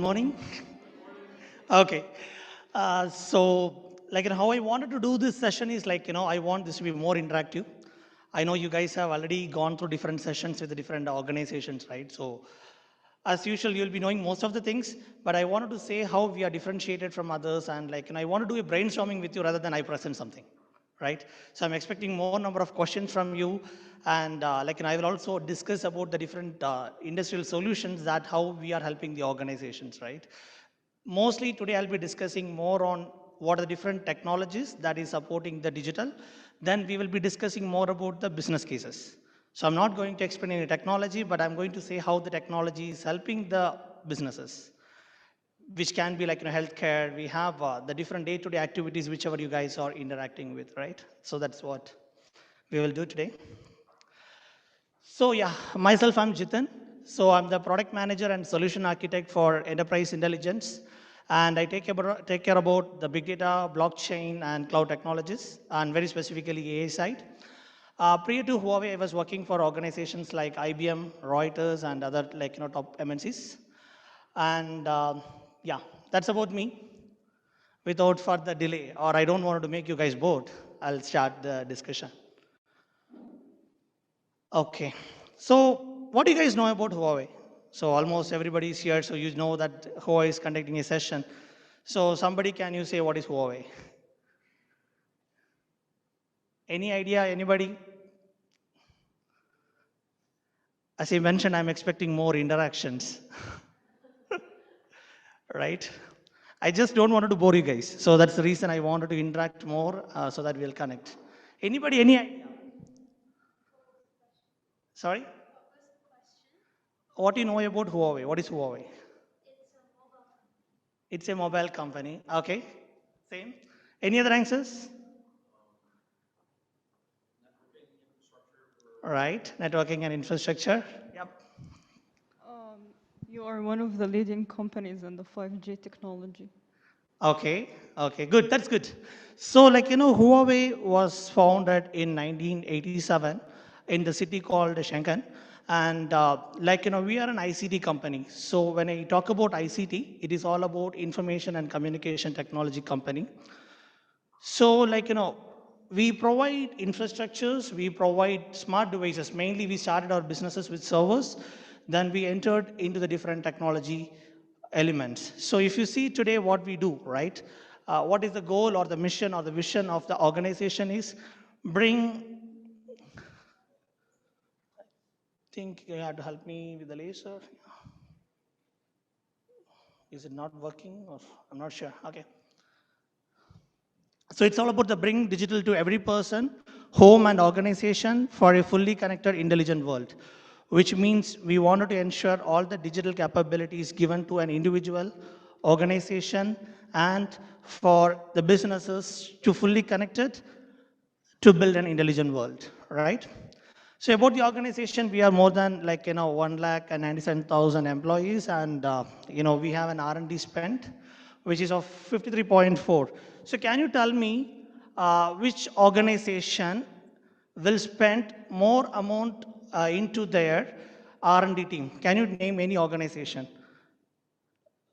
morning. Okay. How I wanted to do this session is I want this to be more interactive. I know you guys have already gone through different sessions with the different organizations, right? So, as usual, you'll be knowing most of the things, but I wanted to say how we are differentiated from others, and I want to do a brainstorming with you rather than I present something, right? So I'm expecting more number of questions from you, and I will also discuss about the different industrial solutions that how we are helping the organizations, right? Mostly today I'll be discussing more on what are the different technologies that is supporting the digital. Then we will be discussing more about the business cases. So I'm not going to explain any technology, but I'm going to say how the technology is helping the businesses, which can be healthcare. We have the different day-to-day activities, whichever you guys are interacting with, right? So that's what we will do today. So yeah, myself, I'm Jitin. So I'm the product manager and solution architect for enterprise intelligence. And I take care about the big data, blockchain, and cloud technologies, and very specifically AI side. Prior to Huawei, I was working for organizations like IBM, Reuters, and other top MNCs. And yeah, that's about me. Without further delay, or I don't want to make you guys bored, I'll start the discussion. Okay. So, what do you guys know about Huawei? So, almost everybody is here, so you know that Huawei is conducting a session. So, somebody, can you say what is Huawei? Any idea? Anybody? As I mentioned, I'm expecting more interactions, right? I just don't want to bore you guys. So, that's the reason I wanted to interact more so that we'll connect. Anybody, any idea? Sorry? What do you know about Huawei? What is Huawei? It's a mobile company. Okay. Same. Any other answers? Right. Networking and infrastructure. Yep. Um, you are one of the leading companies in the 5G technology. Okay. Okay. Good. That's good. So, Huawei was founded in 1987 in the city called Shenzhen. And, we are an ICT company. So, when I talk about ICT, it is all about information and communication technology company. So, we provide infrastructures, we provide smart devices. Mainly, we started our businesses with servers, then we entered into the different technology elements. So, if you see today what we do, right? What is the goal or the mission or the vision of the organization is bring. I think you have to help me with the laser. Is it not working or I'm not sure. Okay. So it's all about the bring digital to every person, home and organization for a fully connected intelligent world, which means we wanted to ensure all the digital capabilities given to an individual, organization, and for the businesses to fully connected to build an intelligent world, right? So about the organization, we are more than 1,97,000 employees, and we have an R&D spend, which is of 53.4. So can you tell me which organization will spend more amount into their R&D team? Can you name any organization?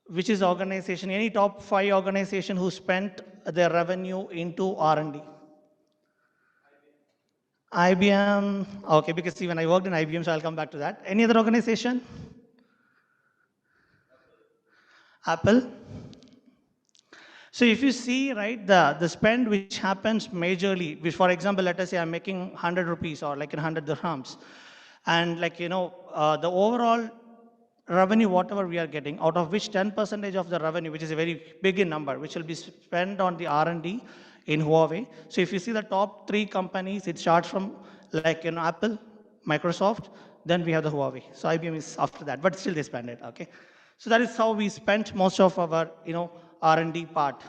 Which is organization? Any top 5 organization who spent their revenue into R&D? IBM, okay, because even I worked in IBM, so I'll come back to that. Any other organization? Apple. So if you see, right, the spend which happens majorly, which for example, let us say I'm making 100 rupees or 100 dirhams, and the overall revenue, whatever we are getting, out of which 10% of the revenue, which is a very big in number, which will be spent on the R&D in Huawei. So if you see the top 3 companies, it starts from Apple, Microsoft, then we have the Huawei. So IBM is after that, but still they spend it. Okay, so that is how we spent most of our R&D part.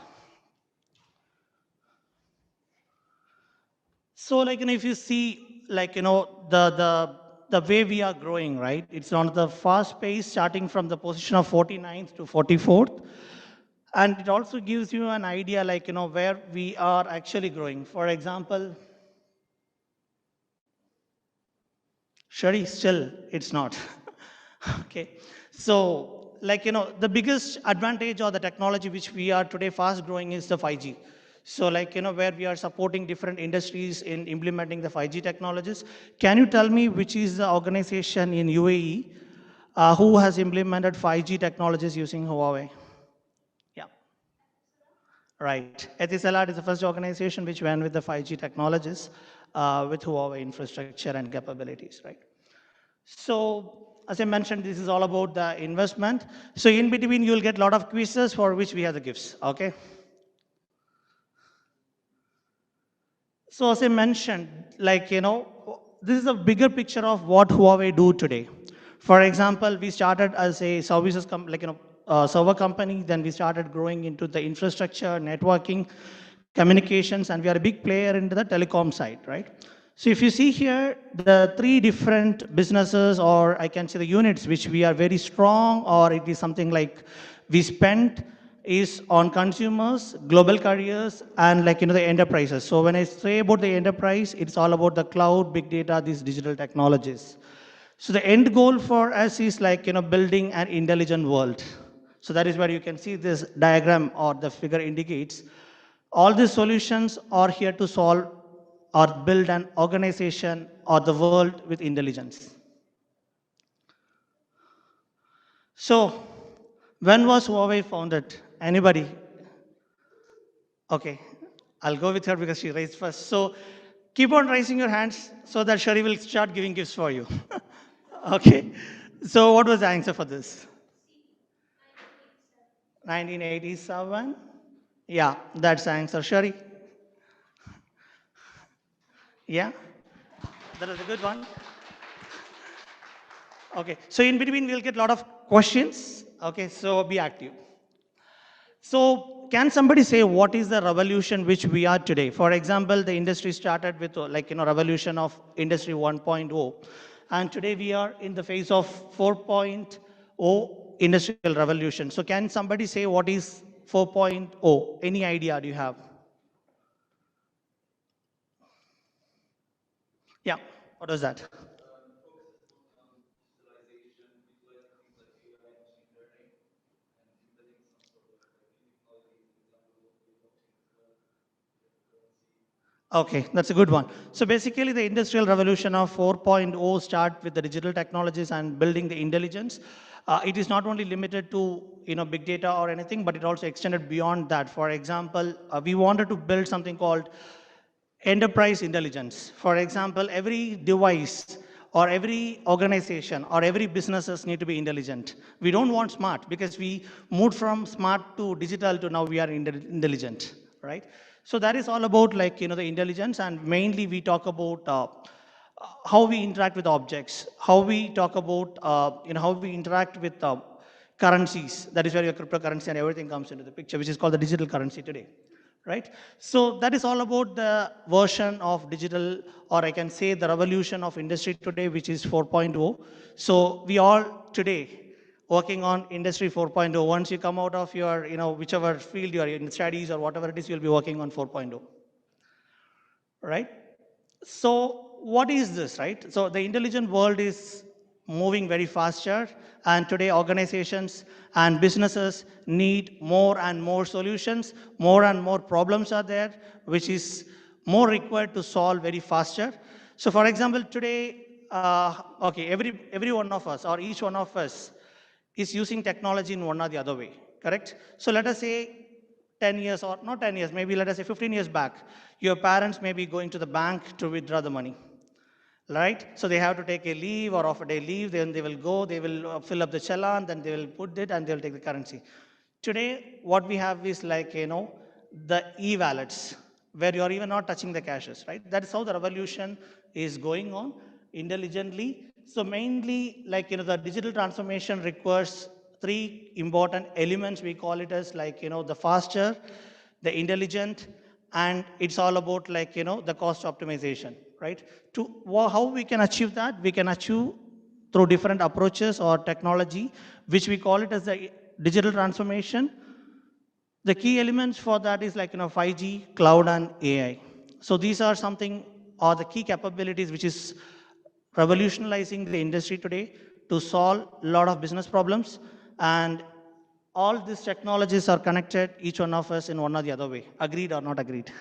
So if you see the way we are growing, right? It's on the fast pace, starting from the position of 49th to 44th. And it also gives you an idea where we are actually growing. For example, Shari, still it's not. Okay. So like, the biggest advantage or the technology which we are today fast growing is the 5G. So like, where we are supporting different industries in implementing the 5G technologies. Can you tell me which is the organization in UAE who has implemented 5G technologies using Huawei? Yeah. Right. Etisalat is the first organization which went with the 5G technologies with Huawei infrastructure and capabilities, right? So, as I mentioned, this is all about the investment. So, in between, you'll get a lot of quizzes for which we have the gifts, okay? So, as I mentioned, like, this is a bigger picture of what Huawei do today. For example, we started as a services, server company, then we started growing into the infrastructure, networking, communications, and we are a big player into the telecom side, right? So if you see here, the three different businesses, or I can say the units, which we are very strong, or it is something like we spent is on consumers, global carriers, and the enterprises. So when I say about the enterprise, it's all about the cloud, big data, these digital technologies. So the end goal for us is building an intelligent world. So that is where you can see this diagram or the figure indicates all these solutions are here to solve or build an organization or the world with intelligence. So when was Huawei founded? Anybody? Okay, I'll go with her because she raised first. So keep on raising your hands so that Shari will start giving gifts for you. Okay, so what was the answer for this? 1987? Yeah, that's the answer. Shari? Yeah, that was a good one. Okay, so in between we'll get a lot of questions. Okay, so be active. So can somebody say what is the revolution which we are today? For example, the industry started with revolution of industry 1.0, and today we are in the phase of 4.0 industrial revolution. So can somebody say what is 4.0? Any idea do you have? Yeah, what was that? Okay, that's a good one. So basically, the industrial revolution of 4.0 start with the digital technologies and building the intelligence. It is not only limited to big data or anything, but it also extended beyond that. For example, we wanted to build something called enterprise intelligence. For example, every device or every organization or every businesses need to be intelligent. We don't want smart because we moved from smart to digital to now we are intelligent, right? So that is all about the intelligence, and mainly we talk about how we interact with objects, how we talk about how we interact with currencies. That is where your cryptocurrency and everything comes into the picture, which is called the digital currency today, right? So that is all about the version of digital, or I can say the revolution of industry today, which is 4.0. So we all today working on industry 4.0. Once you come out of your, whichever field you are in, studies or whatever it is, you'll be working on 4.0, right? So what is this, right? So the intelligent world is moving very faster, and today organizations and businesses need more and more solutions, more and more problems are there, which is more required to solve very faster. So for example, today, okay, every one of us or each one of us is using technology in one or the other way, correct? So let us say 10 years, or not 10 years, maybe let us say 15 years back, your parents may be going to the bank to withdraw the money, right? So they have to take a leave or off a day leave, then they will go, they will fill up the challan, then they will put it and they'll take the currency. Today, what we have is the e-wallets, where you're even not touching the cashes, right? That is how the revolution is going on intelligently. So mainly, the digital transformation requires three important elements. We call it as the faster, the intelligent, and it's all about the cost optimization, right? How we can achieve that? We can achieve through different approaches or technology, which we call it as the digital transformation. The key elements for that is 5G, cloud, and AI. So these are something, or the key capabilities which is revolutionizing the industry today to solve a lot of business problems. And all these technologies are connected, each one of us in one or the other way. Agreed or not agreed?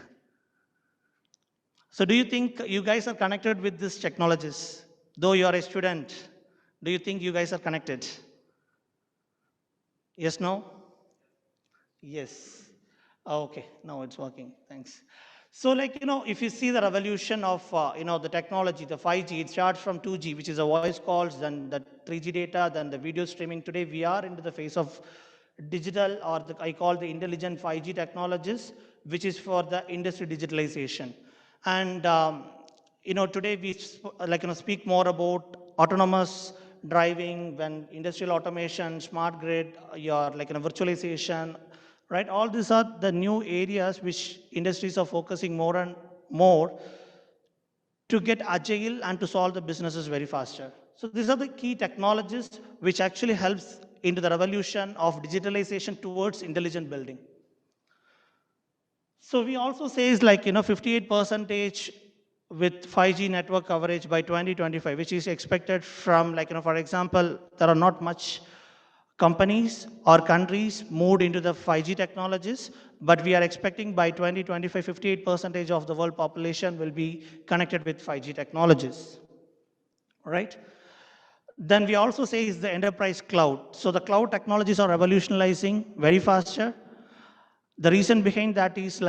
So do you think you guys are connected with these technologies? Though you are a student, do you think you guys are connected? Yes, no? Yes. Okay, now it's working. Thanks. So, like, if you see the revolution of, the technology, the 5G, it starts from 2G, which is a voice calls, then the 3G data, then the video streaming. Today, we are into the phase of digital, or I call the intelligent 5G technologies, which is for the industry digitalization. And, today we speak more about autonomous driving, when industrial automation, smart grid, your virtualization, right? All these are the new areas which industries are focusing more and more to get agile and to solve the businesses very faster. So these are the key technologies which actually helps into the revolution of digitalization towards intelligent building. So we also say is 58 percentage with 5G network coverage by 2025, which is expected from for example, there are not much companies or countries moved into the 5G technologies, but we are expecting by 2025, 58 percentage of the world population will be connected with 5G technologies, right? Then we also say is the enterprise cloud. So the cloud technologies are revolutionizing very faster. The reason behind that is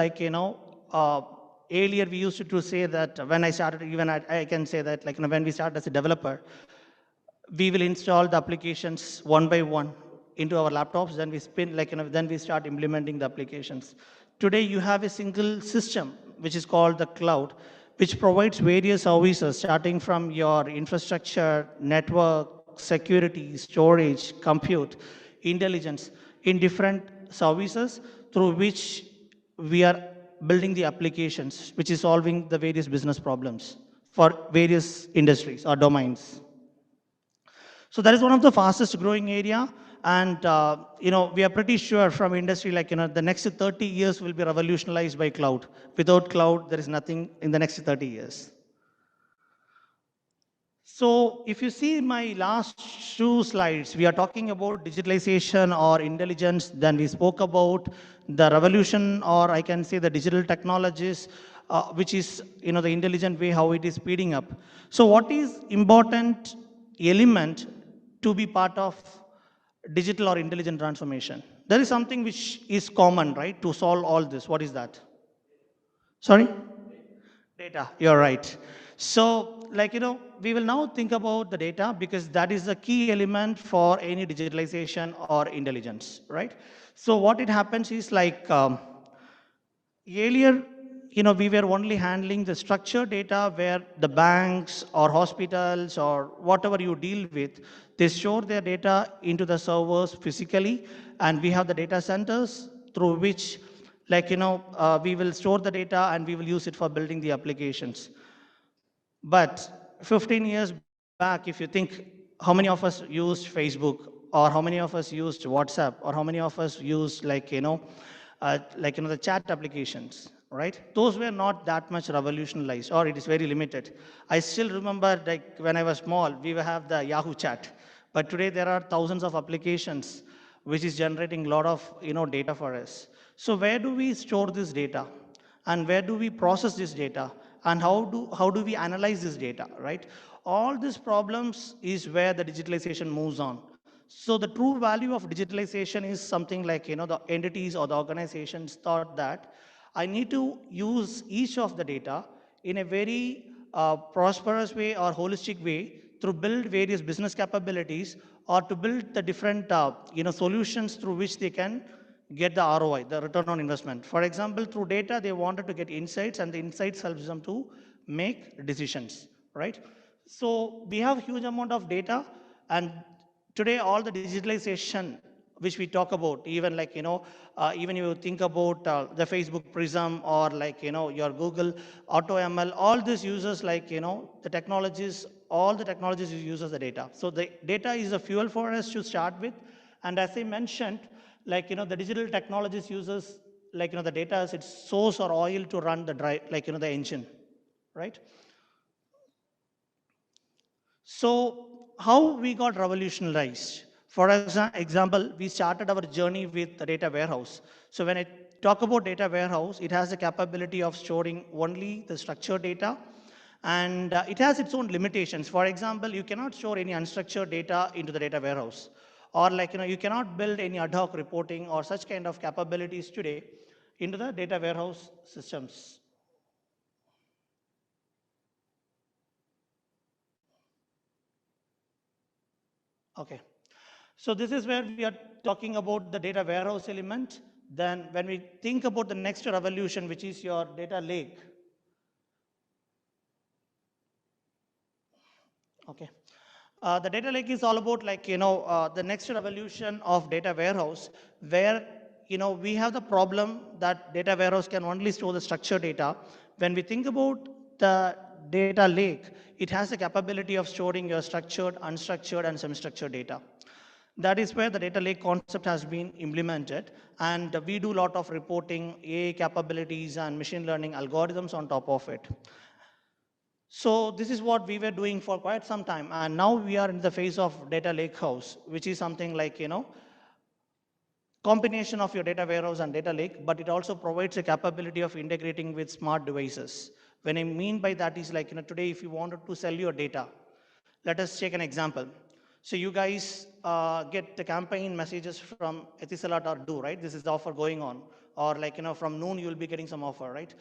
earlier we used to say that when I started, even I can say that when we started as a developer, we will install the applications one by one into our laptops, then we spin then we start implementing the applications. Today you have a single system which is called the cloud, which provides various services starting from your infrastructure, network, security, storage, compute, intelligence in different services through which we are building the applications which is solving the various business problems for various industries or domains. So that is one of the fastest growing area. And, we are pretty sure from industry, the next 30 years will be revolutionized by cloud. Without cloud, there is nothing in the next 30 years. So if you see my last two slides, we are talking about digitalization or intelligence. Then we spoke about the revolution, or I can say the digital technologies, which is, the intelligent way, how it is speeding up. So what is important element to be part of digital or intelligent transformation? There is something which is common, right, to solve all this. What is that? Sorry? Data, you're right. So, we will now think about the data because that is the key element for any digitalization or intelligence, right? So, what it happens is earlier, we were only handling the structured data where the banks or hospitals or whatever you deal with, they store their data into the servers physically, and we have the data centers through which, we will store the data and we will use it for building the applications. But 15 years back, if you think how many of us used Facebook, or how many of us used WhatsApp, or how many of us used the chat applications, right? Those were not that much revolutionized, or it is very limited. I still remember when I was small, we will have the Yahoo chat, but today there are thousands of applications which is generating a lot of data for us. So where do we store this data? And where do we process this data, and how do we analyze this data, right? All these problems is where the digitalization moves on. So the true value of digitalization is something the entities or the organizations thought that I need to use each of the data in a very prosperous way or holistic way to build various business capabilities, or to build the different solutions through which they can get the ROI, the return on investment. For example, through data, they wanted to get insights, and the insights helps them to make decisions, right? So we have huge amount of data, and today all the digitalization which we talk about, even even you think about the Facebook Prism, or your Google AutoML, all these uses the technologies, all the technologies uses the data. So the data is a fuel for us to start with, and as I mentioned, the digital technologies uses the data as its source or oil to run the drive, the engine, right? So how we got revolutionized? For example, we started our journey with the data warehouse. So when I talk about data warehouse, it has the capability of storing only the structured data, and it has its own limitations. For example, you cannot store any unstructured data into the data warehouse, or like you cannot build any ad hoc reporting or such kind of capabilities today into the data warehouse systems. Okay. So this is where we are talking about the data warehouse element. Then when we think about the next revolution, which is your data lake. Okay. The data lake is all about like, the next revolution of data warehouse where, we have the problem that data warehouse can only store the structured data. When we think about the data lake, it has the capability of storing your structured, unstructured, and semi-structured data. That is where the data lake concept has been implemented. And we do a lot of reporting, AI capabilities, and machine learning algorithms on top of it. So this is what we were doing for quite some time. And now we are in the phase of data lakehouse, which is something like, combination of your data warehouse and data lake, but it also provides a capability of integrating with smart devices. When I mean by that is like, today if you wanted to sell your data, let us take an example. So you guys get the campaign messages from Etisalat or Do, right? This is the offer going on. Or like, from noon, you'll be getting some offer, right?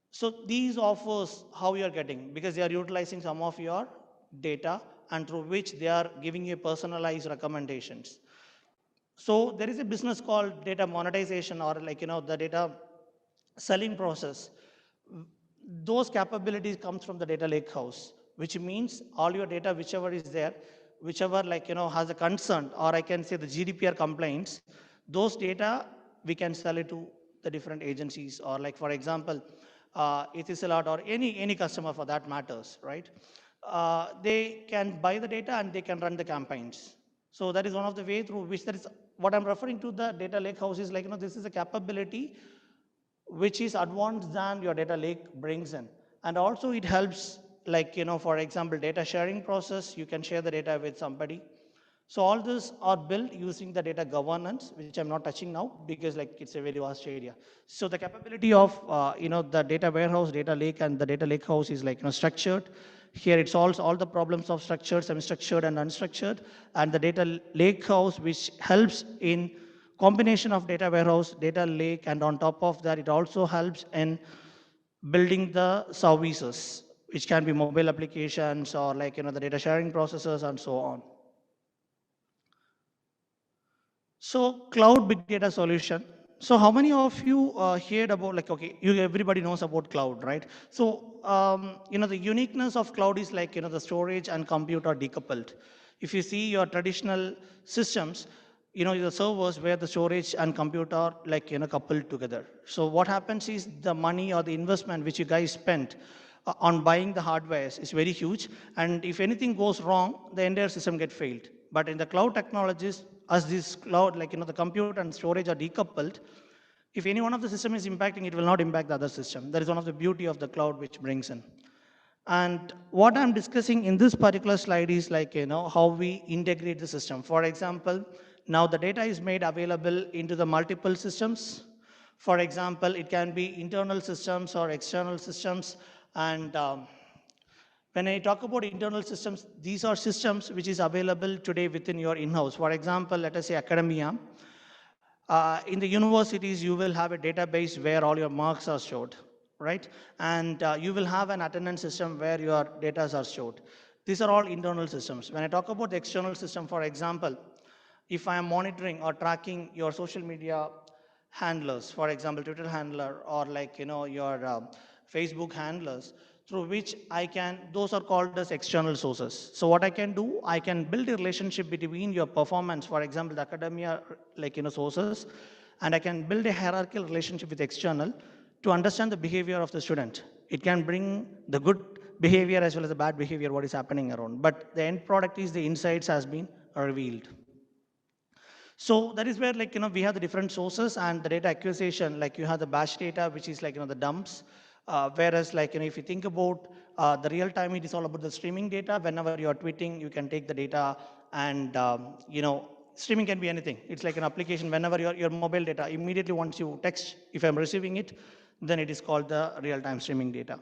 So these offers, how you are getting? Because they are utilizing some of your data and through which they are giving you personalized recommendations. So there is a business called data monetization or like, the data selling process. Those capabilities comes from the data lake house, which means all your data, whichever is there, whichever like, has a concern, or I can say the GDPR complaints, those data, we can sell it to the different agencies or like, for example, Etisalat or any customer for that matters, right? They can buy the data and they can run the campaigns. So that is one of the way through which there is, what I'm referring to the data lake house is like, this is a capability which is advanced than your data lake brings in. And also it helps like, for example, data sharing process, you can share the data with somebody. So all these are built using the data governance, which I'm not touching now because like it's a very vast area. So the capability of, the data warehouse, data lake and the data lake house is like, structured. Here it solves all the problems of structured, semi-structured and unstructured. And the data lake house, which helps in combination of data warehouse, data lake, and on top of that, it also helps in building the services, which can be mobile applications or like, the data sharing processes and so on. So cloud big data solution. So how many of you heard about like, okay, everybody knows about cloud, right? So, the uniqueness of cloud is like, the storage and compute are decoupled. If you see your traditional systems, the servers where the storage and compute are like, coupled together. So what happens is the money or the investment which you guys spent on buying the hardwares is very huge. And if anything goes wrong, the entire system get failed. But in the cloud technologies, as this cloud, like, the compute and storage are decoupled, if any one of the system is impacting, it will not impact the other system. That is one of the beauty of the cloud which brings in. And what I'm discussing in this particular slide is like, how we integrate the system. For example, now the data is made available into the multiple systems. For example, it can be internal systems or external systems. And when I talk about internal systems, these are systems which is available today within your in-house. For example, let us say academia. In the universities, you will have a database where all your marks are stored, right? And you will have an attendance system where your data are stored. These are all internal systems. When I talk about the external system, for example, if I am monitoring or tracking your social media handlers, for example, Twitter handler or like, your Facebook handlers, through which I can, those are called as external sources. So what I can do, I can build a relationship between your performance, for example, the academia, like, sources, and I can build a hierarchical relationship with external to understand the behavior of the student. It can bring the good behavior as well as the bad behavior, what is happening around. But the end product is the insights has been revealed. So that is where like, we have the different sources and the data acquisition, like you have the batch data, which is like, the dumps. Whereas like, if you think about the real time, it is all about the streaming data. Whenever you are tweeting, you can take the data and, streaming can be anything. It's like an application whenever your mobile data, immediately once you text, if I'm receiving it, then it is called the real-time streaming data.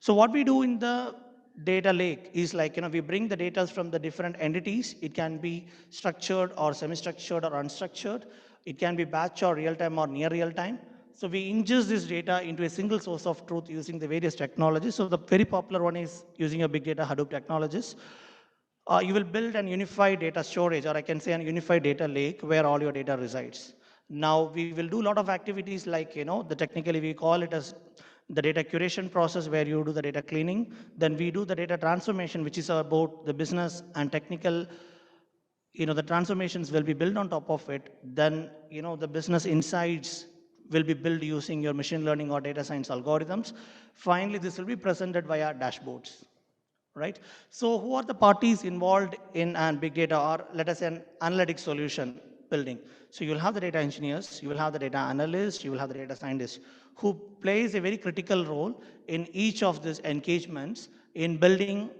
So what we do in the data lake is like, we bring the data from the different entities. It can be structured or semi-structured or unstructured. It can be batch or real-time or near real-time. So we ingest this data into a single source of truth using the various technologies. So the very popular one is using a big data Hadoop technologies. You will build an unified data storage, or I can say an unified data lake where all your data resides. Now, we will do a lot of activities like, the technically we call it as the data curation process where you do the data cleaning. Then we do the data transformation, which is about the business and technical, the transformations will be built on top of it. Then, the business insights will be built using your machine learning or data science algorithms. Finally, this will be presented via dashboards, right? So who are the parties involved in an big data, or let us say an analytic solution building? So you'll have the data engineers, you will have the data analysts, you will have the data scientists, who plays a very critical role in each of these engagements in building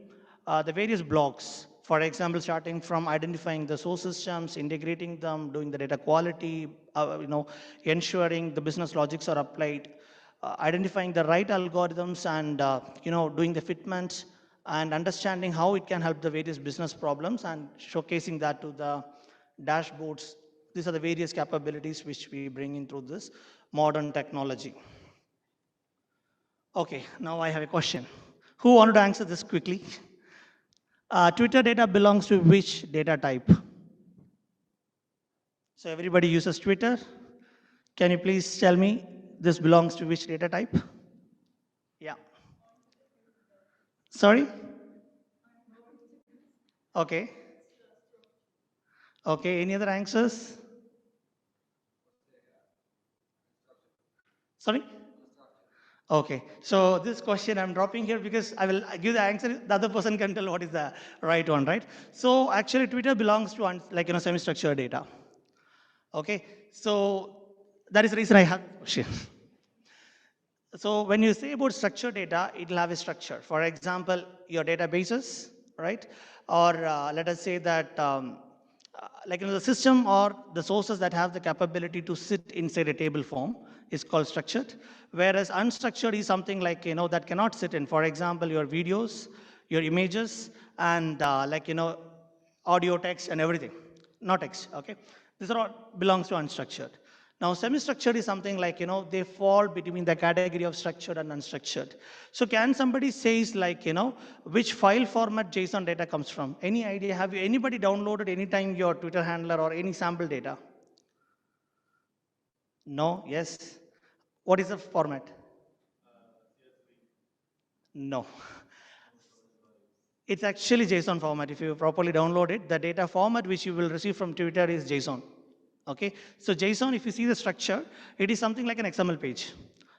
the various blocks. For example, starting from identifying the source systems, integrating them, doing the data quality, ensuring the business logics are applied, identifying the right algorithms and doing the fitments and understanding how it can help the various business problems and showcasing that to the dashboards. These are the various capabilities which we bring in through this modern technology. Okay, now I have a question. Who wanted to answer this quickly? Twitter data belongs to which data type? So everybody uses Twitter. Can you please tell me this belongs to which data type? Yeah. Sorry? Okay. Okay, any other answers? Sorry? Okay, so this question I'm dropping here because I will give the answer. The other person can tell what is the right one, right? So actually, Twitter belongs to semi-structured data. Okay, so that is the reason I have this question. So when you say about structured data, it will have a structure. For example, your databases, right? Or let us say that the system or the sources that have the capability to sit inside a table form is called structured. Whereas unstructured is something like, that cannot sit in. For example, your videos, your images, and audio, text, and everything. Not text, okay? These are all belongs to unstructured. Now, semi-structured is something like, they fall between the category of structured and unstructured. So can somebody say, like, which file format JSON data comes from? Any idea? Have you anybody downloaded anytime your Twitter handler or any sample data? No? Yes? What is the format? No. It's actually JSON format. If you properly download it, the data format which you will receive from Twitter is JSON. Okay, so JSON, if you see the structure, it is something like an XML page.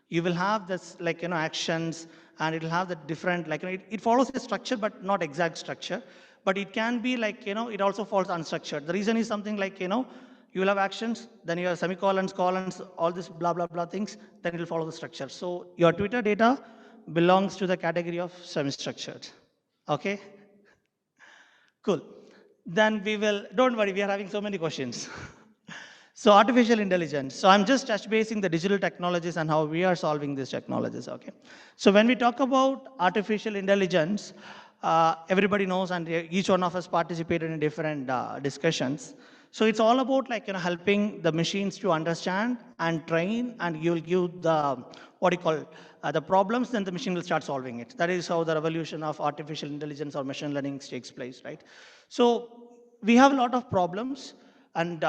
You will have this actions, and it will have the different it follows a structure but not exact structure. But it can be it also falls unstructured. The reason is something like you will have actions, then you have semicolons, colons, all this blah blah blah things. Then it will follow the structure. So your Twitter data belongs to the category of semi-structured. Okay, cool. Then we will. Don't worry, we are having so many questions. So artificial intelligence. So I'm just touch basing the digital technologies and how we are solving these technologies, okay? So when we talk about artificial intelligence, everybody knows, and each one of us participated in different discussions. So it's all about helping the machines to understand and train, and you'll give the, the problems, then the machine will start solving it. That is how the revolution of artificial intelligence or machine learning takes place, right? So we have a lot of problems, and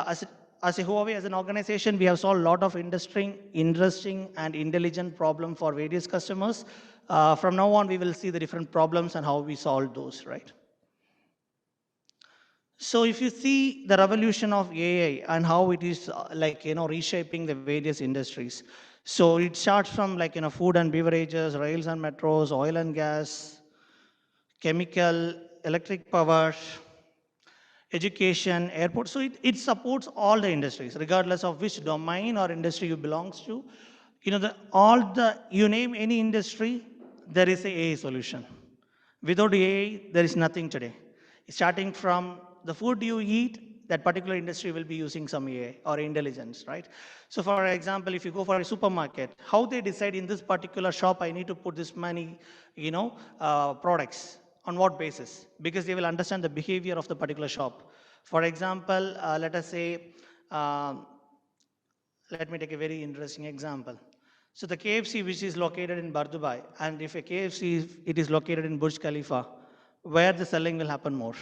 as a Huawei, as an organization, we have solved a lot of interesting and intelligent problem for various customers. From now on, we will see the different problems and how we solve those, right? So if you see the revolution of AI and how it is reshaping the various industries. So it starts from food and beverages, rails and metros, oil and gas, chemical, electric power, education, airport. So it supports all the industries, regardless of which domain or industry you belongs to. You name any industry, there is a AI solution. Without AI, there is nothing today. Starting from the food you eat, that particular industry will be using some AI or intelligence, right? So for example, if you go for a supermarket, how they decide in this particular shop, I need to put this many, products, on what basis? Because they will understand the behavior of the particular shop. For example, let us say, um, let me take a very interesting example. So the KFC, which is located in Bardubai, and if a KFC, it is located in Burj Khalifa, where the selling will happen more?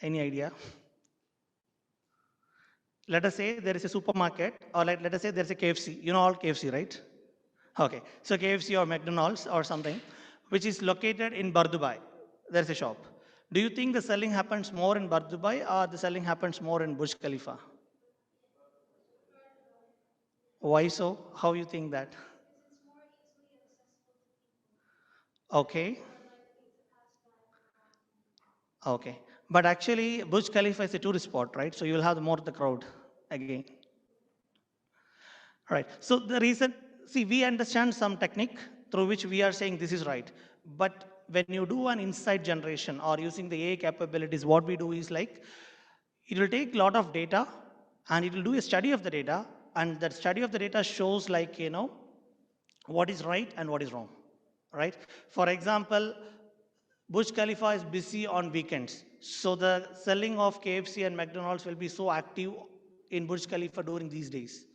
Any idea? Let us say there is a supermarket, or let us say there's a KFC. You know all KFC, right? Okay, so KFC or McDonald's or something, which is located in Bardubai. There's a shop. Do you think the selling happens more in Bardubai or the selling happens more in Burj Khalifa? Why so? How you think that? Okay, okay. But actually, Burj Khalifa is a tourist spot, right? So you will have more the crowd again. Right. So the reason, see, we understand some technique through which we are saying this is right. But when you do an insight generation or using the AI capabilities, what we do is like, it will take a lot of data and it will do a study of the data. And that study of the data shows like, what is right and what is wrong, right? For example, Burj Khalifa is busy on weekends. So the selling of KFC and McDonald's will be so active in Burj Khalifa during these days.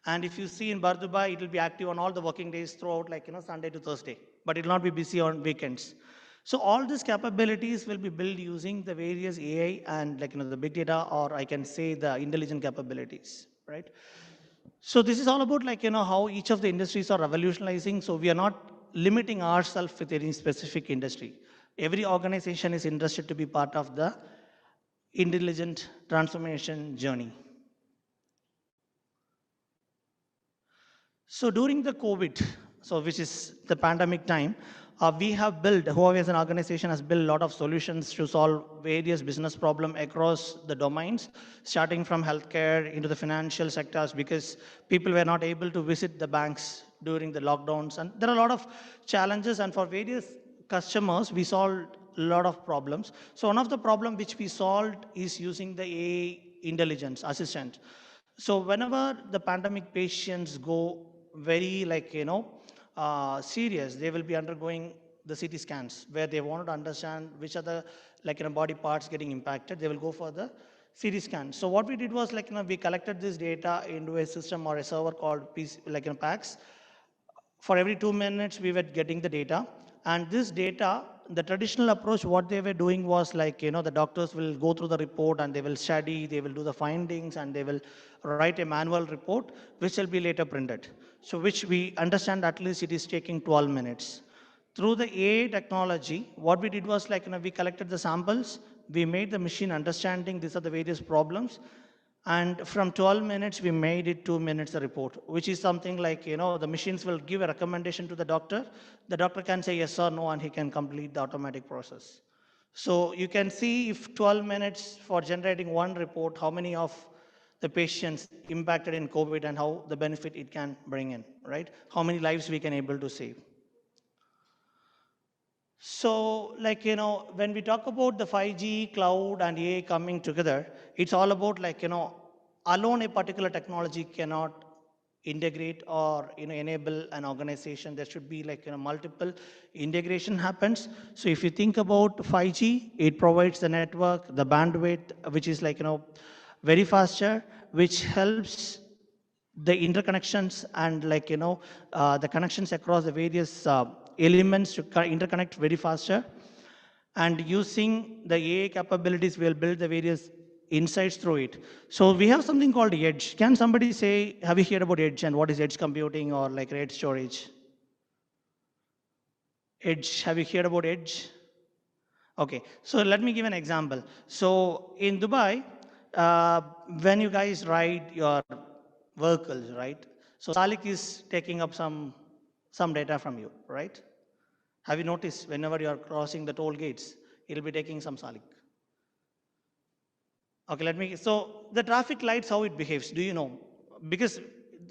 And if you see in Bardubai, it will be active on all the working days throughout, like, Sunday to Thursday, but it will not be busy on weekends. So all these capabilities will be built using the various AI and like, the big data, or I can say the intelligent capabilities, right? So this is all about like, how each of the industries are revolutionizing. So we are not limiting ourselves with any specific industry. Every organization is interested to be part of the intelligent transformation journey. So during the COVID, so which is the pandemic time, we have built, Huawei as an organization has built a lot of solutions to solve various business problems across the domains, starting from healthcare into the financial sectors, because people were not able to visit the banks during the lockdowns. And there are a lot of challenges, and for various customers, we solved a lot of problems. So one of the problem which we solved is using the AI intelligence assistant. So whenever the pandemic patients go very like, serious, they will be undergoing the CT scans where they want to understand which are the like, body parts getting impacted. They will go for the CT scan. So what we did was like, we collected this data into a system or a server called PC, like, PACS. For every 2 minutes, we were getting the data. And this data, the traditional approach, what they were doing was like, the doctors will go through the report and they will study, they will do the findings, and they will write a manual report, which will be later printed. So which we understand at least it is taking 12 minutes. Through the AI technology, what we did was like, we collected the samples, we made the machine understanding these are the various problems, and from 12 minutes, we made it 2 minutes a report, which is something like, the machines will give a recommendation to the doctor. The doctor can say yes or no, and he can complete the automatic process. So you can see if 12 minutes for generating one report, how many of the patients impacted in COVID and how the benefit it can bring in, right? How many lives we can able to save. So, like, when we talk about the 5G, cloud, and AI coming together, it's all about like, alone a particular technology cannot integrate or, enable an organization. There should be like, multiple integration happens. So if you think about 5G, it provides the network, the bandwidth, which is like, very faster, which helps the interconnections and like, the connections across the various elements to interconnect very faster. And using the AI capabilities, we'll build the various insights through it. So we have something called edge. Can somebody say, have you heard about edge and what is edge computing or like edge storage? Edge, have you heard about edge? Okay, so let me give an example. So in Dubai, uh, when you guys ride your vehicles, right? So Salik is taking up some data from you, right? Have you noticed whenever you are crossing the toll gates, it'll be taking some Salik. Okay, so the traffic lights, how it behaves, do you know? Because,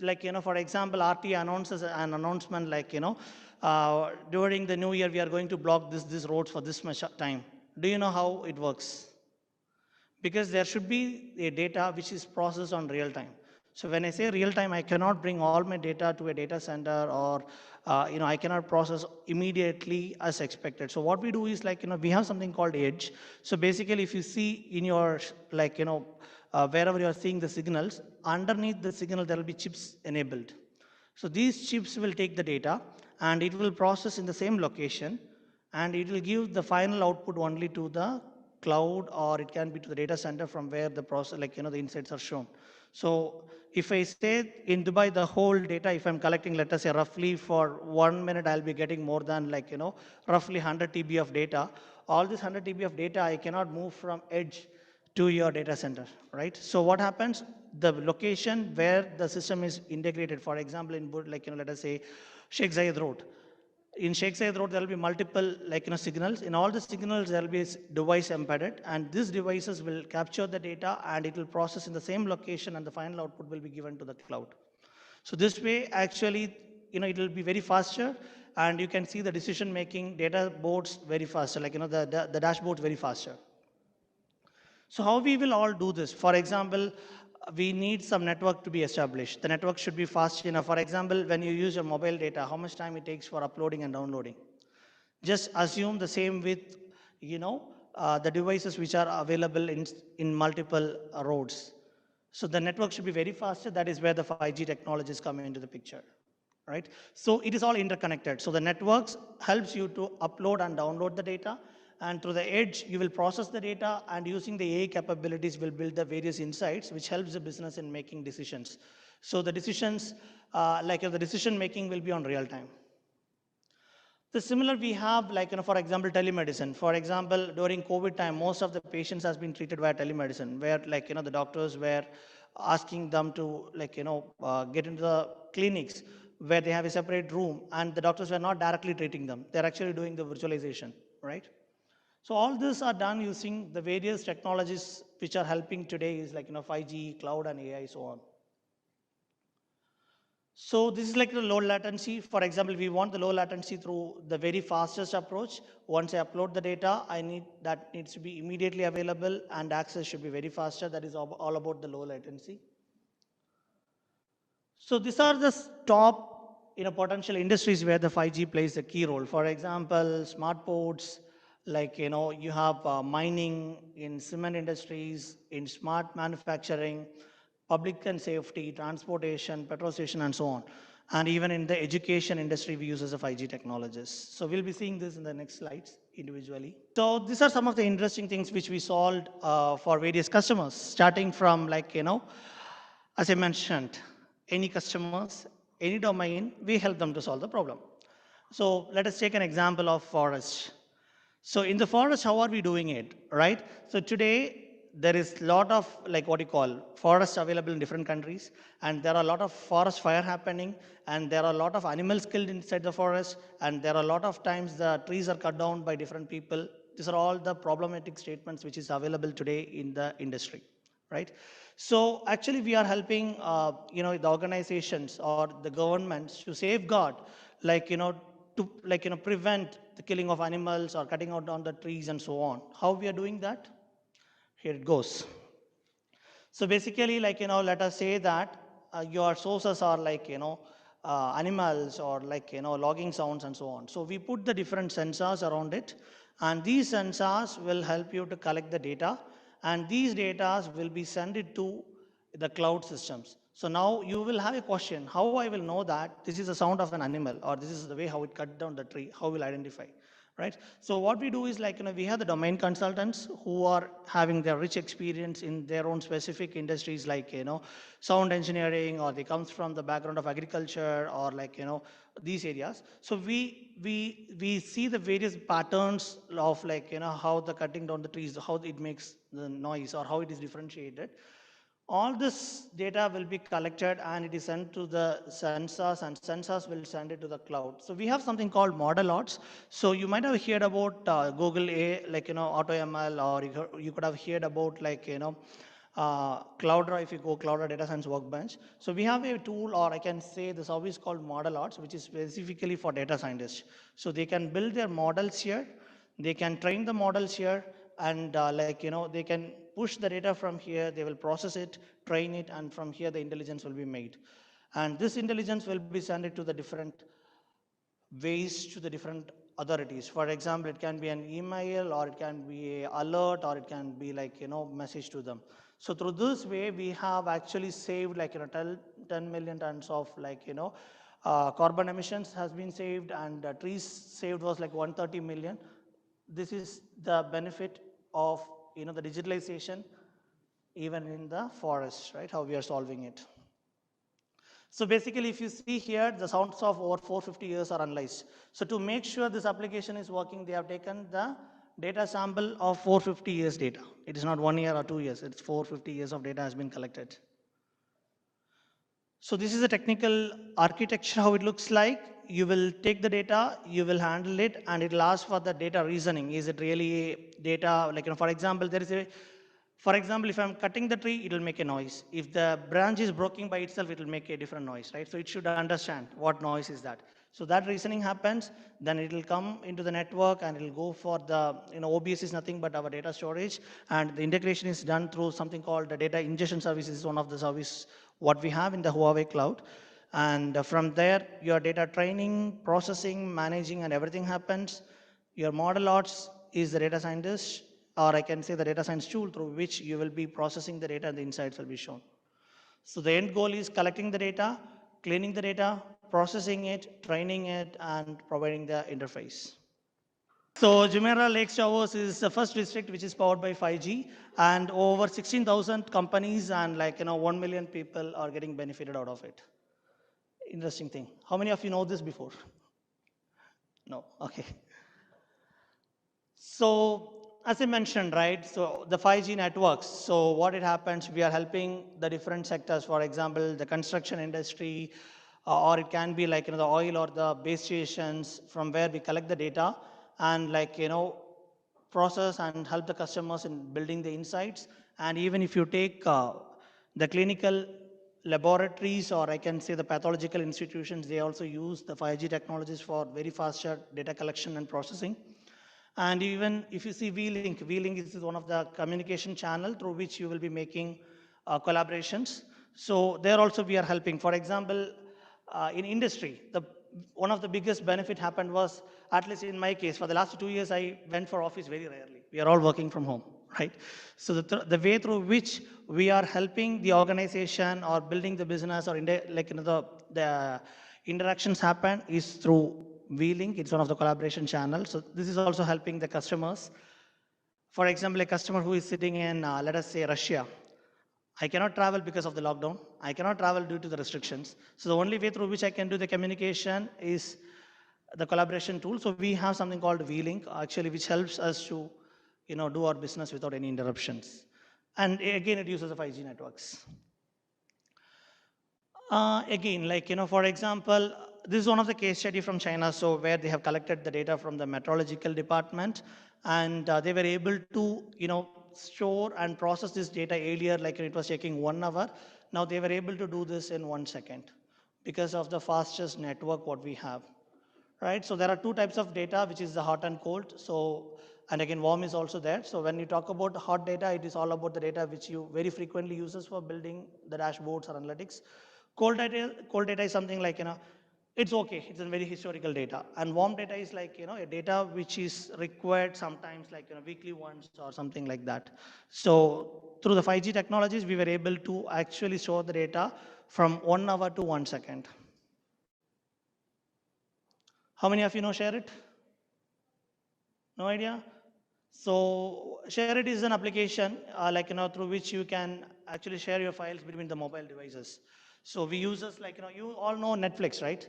like, for example, RT announces an announcement like, during the new year, we are going to block this roads for this much time. Do you know how it works? because there should be a data which is processed on real time. So when I say real time, I cannot bring all my data to a data center, or I cannot process immediately as expected. So what we do is, like, we have something called edge. So basically, if you see in your, like, wherever you are seeing the signals, underneath the signal there will be chips enabled. So these chips will take the data and it will process in the same location, and it will give the final output only to the cloud, or it can be to the data center from where the process, like, the insights are shown. So if I say in Dubai, the whole data, if I'm collecting, let us say roughly for 1 minute, I'll be getting more than, like, roughly 100 TB of data. All this 100 TB of data, I cannot move from edge to your data center, right? So what happens? The location where the system is integrated, for example, in like, let us say Sheikh Zayed Road. In Sheikh Zayed Road, there will be multiple, like, signals. In all the signals, there will be a device embedded, and these devices will capture the data and it will process in the same location, and the final output will be given to the cloud. So this way, actually, it will be very faster, and you can see the decision making data boards very faster, like, the dashboards very faster. So how we will all do this? For example, we need some network to be established. The network should be fast enough. For example, when you use your mobile data, how much time it takes for uploading and downloading? Just assume the same with, the devices which are available in multiple roads. So the network should be very faster. That is where the 5G technologies come into the picture, right? So it is all interconnected. So the networks helps you to upload and download the data, and through the edge, you will process the data, and using the AI capabilities will build the various insights, which helps the business in making decisions. So the decisions, the decision making will be on real time. The similar we have, like, for example, telemedicine. For example, during COVID time, most of the patients has been treated via telemedicine, where, like, the doctors were asking them to, like, get into the clinics where they have a separate room, and the doctors were not directly treating them. They're actually doing the virtualization, right? So all this are done using the various technologies which are helping today is, like, 5G, cloud, and AI, so on. So this is like the low latency. For example, we want the low latency through the very fastest approach. Once I upload the data, that needs to be immediately available, and access should be very faster. That is all about the low latency. So these are the top, potential industries where the 5G plays a key role. For example, smart ports, like, you have mining, in cement industries, in smart manufacturing, public and safety, transportation, petrol station, and so on. And even in the education industry, we use as a 5G technologies. So we'll be seeing this in the next slides individually. So these are some of the interesting things which we solved for various customers, starting from, like, as I mentioned, any customers, any domain, we help them to solve the problem. So let us take an example of forest. So in the forest, how are we doing it, right? So today, there is a lot of, like, what you call forests available in different countries, and there are a lot of forest fire happening, and there are a lot of animals killed inside the forest, and there are a lot of times the trees are cut down by different people. These are all the problematic statements which is available today in the industry, right? So actually, we are helping, the organizations or the governments to safeguard, like, to, like, prevent the killing of animals or cutting out on the trees and so on. How we are doing that? Here it goes. So basically, like, let us say that your sources are, like, animals, or, like, logging sounds and so on. So we put the different sensors around it, and these sensors will help you to collect the data, and these data will be sent it to the cloud systems. So now you will have a question, how I will know that this is the sound of an animal, or this is the way how it cut down the tree, how will I identify? Right? So what we do is, like, we have the domain consultants who are having their rich experience in their own specific industries, like, sound engineering, or they comes from the background of agriculture, or, like, these areas. So we see the various patterns of, like, how the cutting down the trees, how it makes the noise, or how it is differentiated. All this data will be collected, and it is sent to the sensors, and sensors will send it to the cloud. So we have something called model ops. So you might have heard about Google A, like, AutoML, or you could have heard about, like, Cloudera, if you go Cloudera Data Science Workbench. So we have a tool, or I can say the service called Model Arts, which is specifically for data scientists. So they can build their models here, they can train the models here, and, like, they can push the data from here, they will process it, train it, and from here the intelligence will be made. And this intelligence will be sent it to the different ways to the different authorities. For example, it can be an email, or it can be a alert, or it can be like, message to them. So through this way, we have actually saved like, 10 million tons of like, carbon emissions has been saved, and trees saved was like 130 million. This is the benefit of, the digitalization, even in the forest, right? How we are solving it. So basically, if you see here, the sounds of over 450 years are analyzed. So to make sure this application is working, they have taken the data sample of 450 years data. It is not 1 year or 2 years, it's 450 years of data has been collected. So this is a technical architecture, how it looks like. You will take the data, you will handle it, and it will ask for the data reasoning. Is it really data, like, for example, for example, if I'm cutting the tree, it will make a noise. If the branch is breaking by itself, it will make a different noise, right? So it should understand what noise is that. So that reasoning happens, then it will come into the network and it will go for the, OBS is nothing but our data storage, and the integration is done through something called the data ingestion service. Is one of the service what we have in the Huawei cloud. And from there, your data training, processing, managing, and everything happens. Your model ops is the data scientist, or I can say the data science tool through which you will be processing the data and the insights will be shown. So the end goal is collecting the data, cleaning the data, processing it, training it, and providing the interface. So Jumeirah Lakes Towers is the first district which is powered by 5G, and over 16,000 companies and like 1 million people are getting benefited out of it. Interesting thing. How many of you know this before? No. Okay. So as I mentioned, right, so the 5G networks, so what it happens, we are helping the different sectors, for example, the construction industry, or it can be like, the oil or the base stations from where we collect the data and like, process and help the customers in building the insights. And even if you take the clinical laboratories, or I can say the pathological institutions, they also use the 5G technologies for very faster data collection and processing. And even if you see V-Link is one of the communication channel through which you will be making collaborations. So there also we are helping. For example, in industry, one of the biggest benefit happened was, at least in my case, for the last 2 years, I went for office very rarely. We are all working from home, right? So the way through which we are helping the organization or building the business, or the interactions happen is through V-Link. It's one of the collaboration channels. So this is also helping the customers. For example, a customer who is sitting in, let us say, Russia. I cannot travel because of the lockdown. I cannot travel due to the restrictions. So the only way through which I can do the communication is the collaboration tool. So we have something called V-Link, actually, which helps us to, do our business without any interruptions. And again, it uses the 5G networks. Again, like, for example, this is one of the case study from China, so where they have collected the data from the meteorological department, and they were able to, store and process this data earlier, like it was taking 1 hour. Now they were able to do this in 1 second because of the fastest network what we have, right? So there are two types of data, which is the hot and cold. So, and again, warm is also there. So when you talk about hot data, it is all about the data which you very frequently uses for building the dashboards or analytics. Cold data is something like, it's okay. It's a very historical data. And warm data is like, a data which is required sometimes like, weekly once or something like that. So through the 5G technologies, we were able to actually store the data from 1 hour to 1 second. How many of you know ShareIt? No idea? So ShareIt is an application like, through which you can actually share your files between the mobile devices. So we use this like, you all know Netflix, right?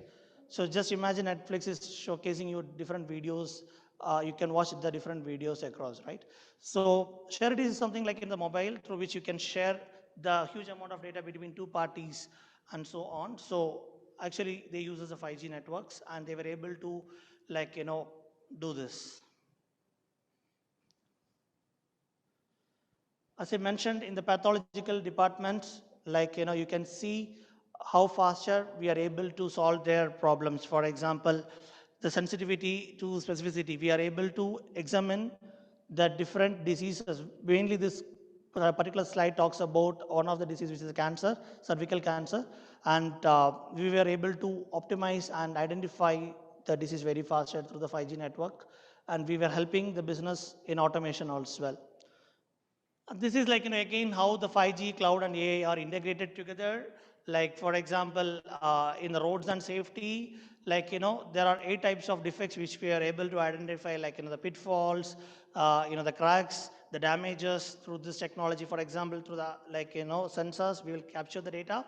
So just imagine Netflix is showcasing you different videos. You can watch the different videos across, right? So ShareIt is something like in the mobile through which you can share the huge amount of data between two parties and so on. So actually they use the 5G networks, and they were able to like, do this. As I mentioned, in the pathological departments, like, you can see how faster we are able to solve their problems. For example, the sensitivity to specificity, we are able to examine the different diseases, mainly this a particular slide talks about one of the disease, which is cancer, cervical cancer, and we were able to optimize and identify the disease very faster through the 5G network, and we were helping the business in automation as well. This is like, again, how the 5G, cloud, and AI are integrated together. Like, for example, in the roads and safety, like, there are 8 types of defects which we are able to identify, like, the pitfalls, the cracks, the damages through this technology. For example, through the, like, sensors, we will capture the data,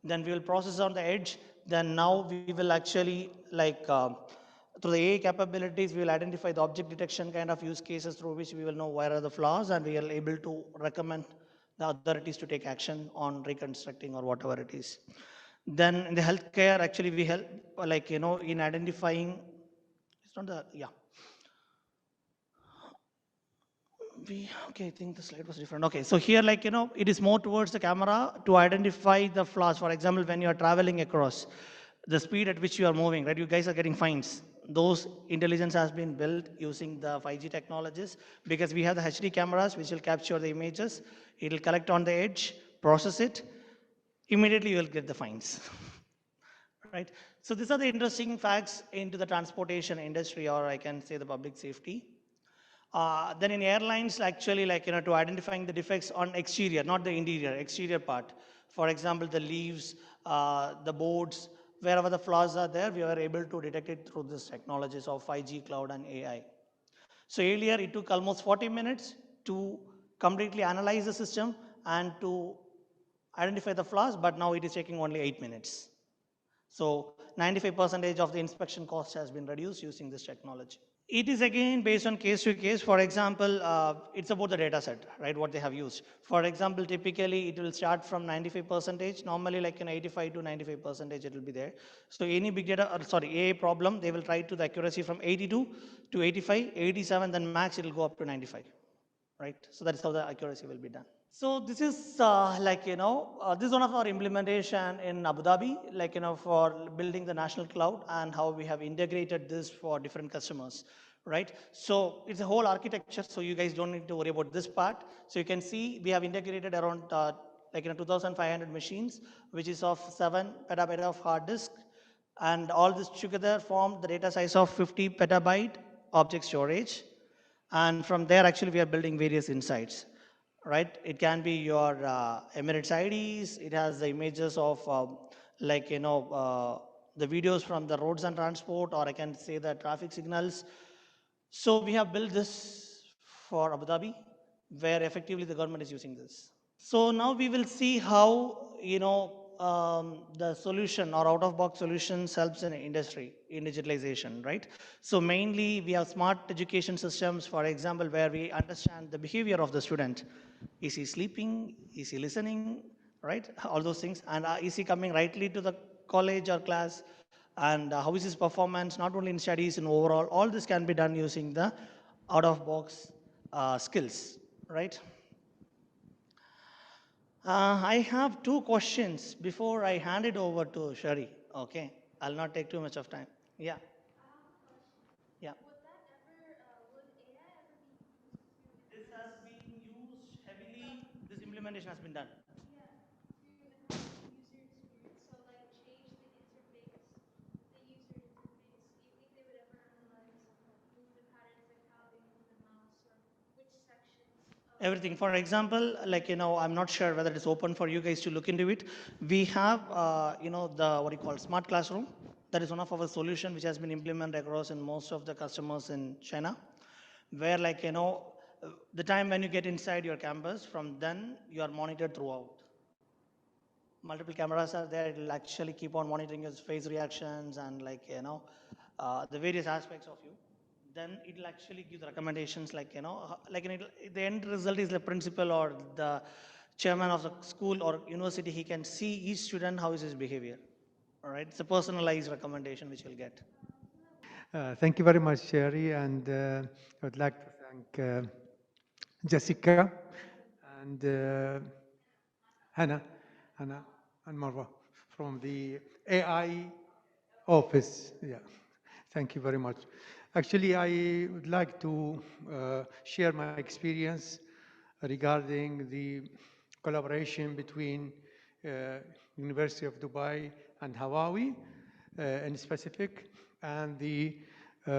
then we will process on the edge, then now we will actually, like, through the AI capabilities, we will identify the object detection kind of use cases through which we will know where are the flaws, and we are able to recommend the authorities to take action on reconstructing or whatever it is. Then in the healthcare, actually we help, like, in identifying, it's not the, yeah. Okay, I think the slide was different. Okay, so here, like, it is more towards the camera to identify the flaws. For example, when you are traveling across, the speed at which you are moving, right? You guys are getting fines. Those intelligence has been built using the 5G technologies, because we have the HD cameras which will capture the images. It will collect on the edge, process it. Immediately you will get the fines. Right? So these are the interesting facts into the transportation industry, or I can say the public safety. Then in airlines, actually, like, to identifying the defects on exterior, not the interior, exterior part. For example, the leaves, the boards, wherever the flaws are there, we are able to detect it through this technologies of 5G, cloud, and AI. So earlier, it took almost 40 minutes to completely analyze the system and to identify the flaws, but now it is taking only 8 minutes. So 95% of the inspection cost has been reduced using this technology. It is again based on case to case. For example, it's about the data set, right? What they have used. For example, typically it will start from 95%. Normally, like 85 to 95%, it will be there. So any big data, or sorry, AI problem, they will try to the accuracy from 82 to 85, 87, then max it will go up to 95, right? So that is how the accuracy will be done. So this is like, this is one of our implementation in Abu Dhabi, like, for building the national cloud and how we have integrated this for different customers, right? So it's a whole architecture, so you guys don't need to worry about this part. So you can see we have integrated around like, 2,500 machines, which is of 7 petabyte of hard disk, and all this together form the data size of 50 petabyte object storage. And from there, actually, we are building various insights, right? It can be your Emirates IDs. It has the images of like, the videos from the roads and transport, or I can say the traffic signals. So we have built this for Abu Dhabi, where effectively the government is using this. So now we will see how, the solution or out-of-box solutions helps in industry, in digitalization, right? So mainly we have smart education systems, for example, where we understand the behavior of the student. Is he sleeping? Is he listening? Right? All those things. And is he coming rightly to the college or class? And how is his performance, not only in studies, in overall? All this can be done using the out-of-box skills, right? I have 2 questions before I hand it over to Shari. Okay, I'll not take too much of time. Yeah. Yeah. This has been used heavily. This implementation has been done. Everything. For example, like, I'm not sure whether it's open for you guys to look into it. We have, the what you call smart classroom. That is one of our solution which has been implemented across in most of the customers in China, where, like, the time when you get inside your campus, from then you are monitored throughout. Multiple cameras are there. It will actually keep on monitoring your face reactions and, like, the various aspects of you. Then it will actually give the recommendations, like, like, the end result is the principal or the chairman of the school or university. He can see each student, how is his behavior. All right. It's a personalized recommendation which you'll get. Thank you very much, Sherry, and I would like to thank Jessica and Hannah and Marwa from the AI office. Yeah, thank you very much. Actually, I would like to share my experience regarding the collaboration between University of Dubai and Hawaii in specific, and the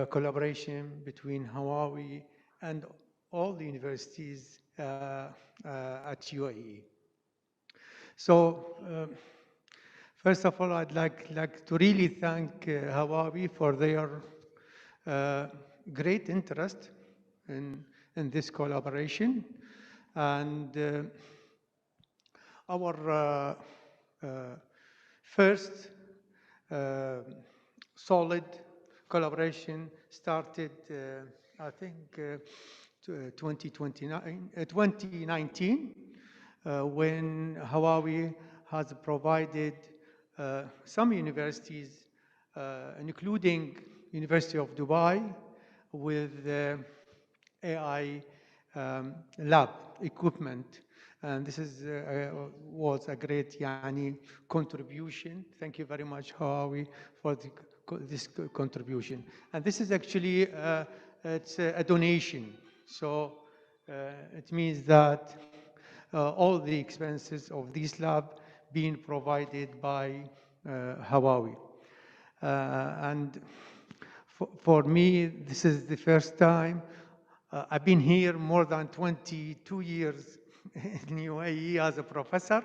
collaboration between Hawaii and all the universities at UAE. So, first of all, I'd like to really thank Hawaii for their great interest in this collaboration. And our first solid collaboration started, I think, 2019, when Hawaii has provided some universities, including University of Dubai, with AI lab equipment. And this was a great contribution. Thank you very much, Hawaii, for this contribution. And this is actually it's a donation. So it means that all the expenses of this lab being provided by Hawaii. And for me, this is the first time. I've been here more than 22 years in UAE as a professor.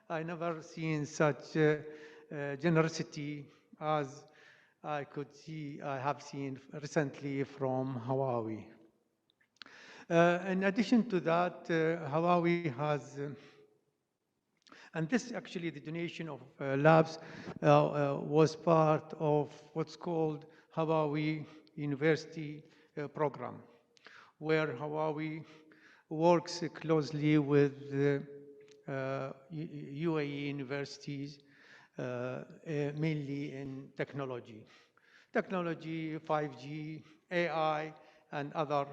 I never seen such generosity as I have seen recently from Hawaii. In addition to that, Hawaii has, and this actually, the donation of labs was part of what's called Hawaii University program, where Hawaii works closely with UAE universities, mainly in technology. Technology, 5G, AI, and other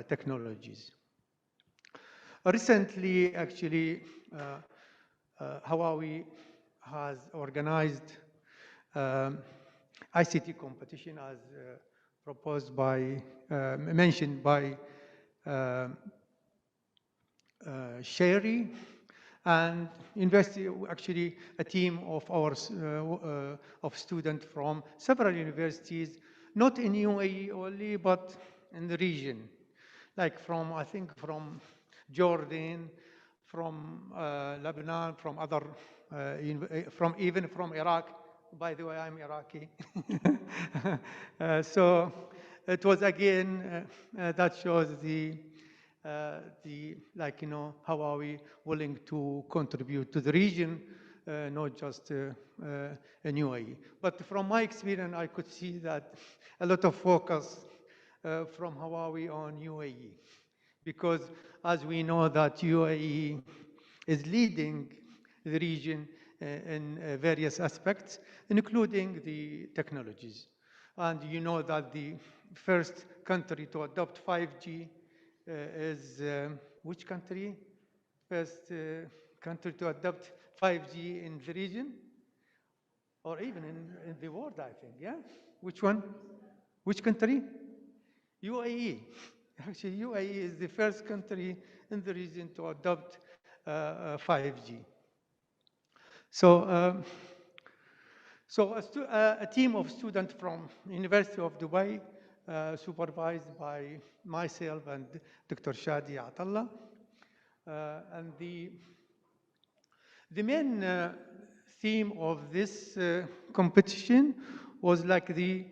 technologies. Recently, actually, Hawaii has organized ICT competition as proposed by, mentioned by Sherry, and university, actually a team of our of students from several universities, not in UAE only, but in the region, like from, I think, from Jordan, from Lebanon, from other, even from Iraq. By the way, I'm Iraqi. So it was again, that shows how are we willing to contribute to the region, not just in UAE. But from my experience, I could see that a lot of focus from Hawaii on UAE, because as we know that UAE is leading the region in various aspects, including the technologies. And you know that the first country to adopt 5G is which country? First country to adopt 5G in the region, or even in the world, I think, yeah? Which one? Which country? UAE. Actually, UAE is the first country in the region to adopt 5G. So, a team of students from University of Dubai, supervised by myself and Dr. Shadi Atallah. And the main theme of this competition was like the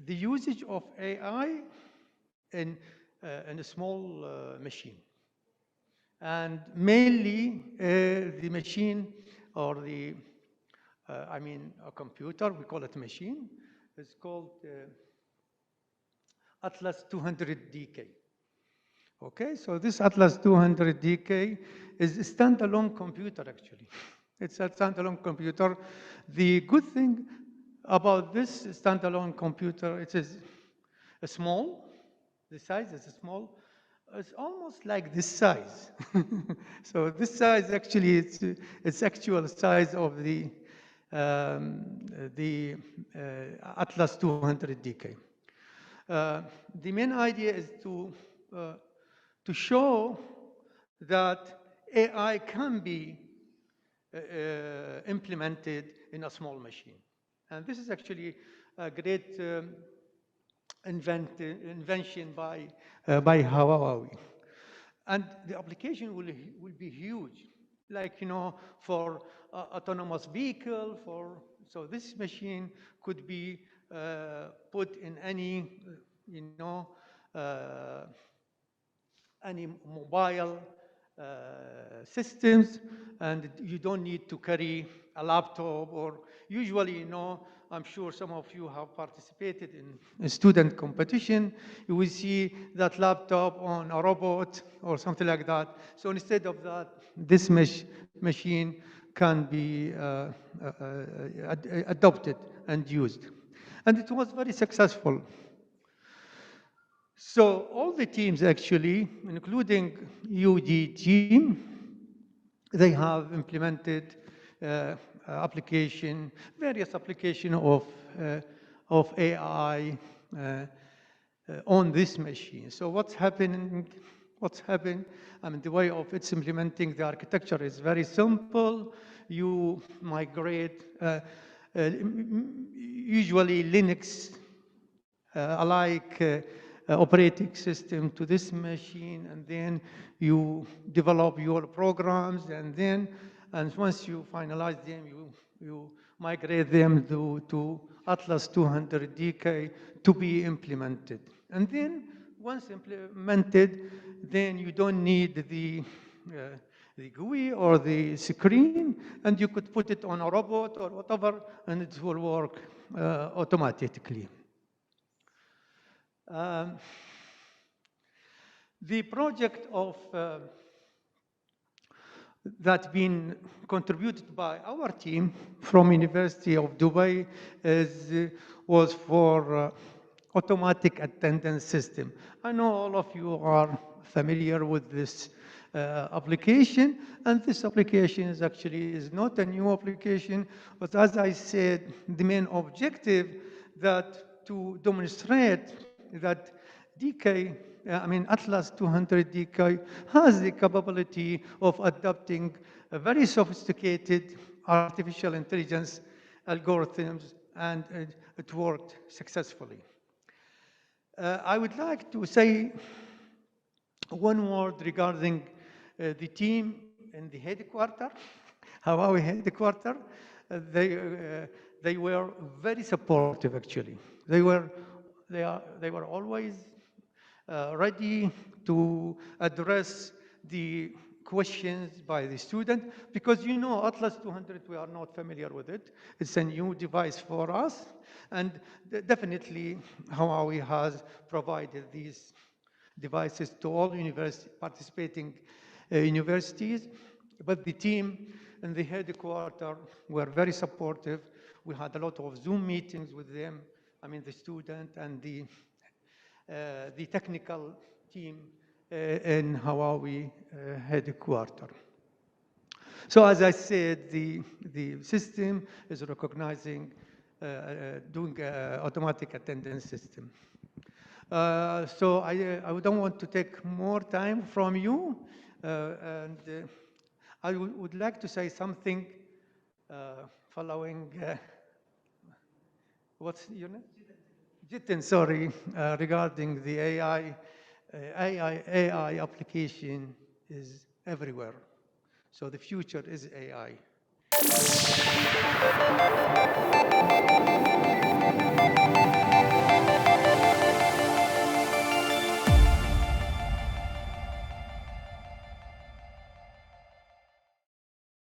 usage of AI in a small machine. And mainly the machine, or the, I mean, a computer, we call it machine, it's called Atlas 200 DK. Okay, so this Atlas 200 DK is a standalone computer, actually. It's a standalone computer. The good thing about this standalone computer, it is small. The size is small. It's almost like this size. So this size, actually, it's actual size of the Atlas 200 DK. The main idea is to show that AI can be implemented in a small machine. And this is actually a great invention by Huawei. And the application will be huge, like, for autonomous vehicle, so this machine could be put in uh, any mobile systems, and you don't need to carry a laptop, or usually, I'm sure some of you have participated in a student competition. You will see that laptop on a robot or something like that. So instead of that, this machine can be adopted and used. And it was very successful. So all the teams actually, including UD team, they have implemented various application of AI on this machine. So what's happening? I mean, the way of its implementing the architecture is very simple. You migrate usually Linux alike operating system to this machine, and then you develop your programs, and once you finalize them, you migrate them to Atlas 200 DK to be implemented. And then once implemented, then you don't need the GUI or the screen, and you could put it on a robot or whatever, and it will work automatically. The project that's been contributed by our team from University of Dubai was for automatic attendance system. I know all of you are familiar with this application, and this application is not a new application, but as I said, the main objective that to demonstrate that Atlas 200 DK has the capability of adopting a very sophisticated artificial intelligence algorithms, and it worked successfully. I would like to say one word regarding the team in the headquarters, Huawei headquarters. They were very supportive, actually. They were always ready to address the questions by the student, because Atlas 200, we are not familiar with it. It's a new device for us, and definitely Huawei has provided these devices to all participating universities, but the team in the headquarters were very supportive. We had a lot of Zoom meetings with them, the student and the technical team in Huawei headquarters. So as I said, the system is recognizing, doing automatic attendance system. So I don't want to take more time from you, and I would like to say something following, what's your name? Jitin, sorry, regarding the AI application is everywhere. So the future is AI.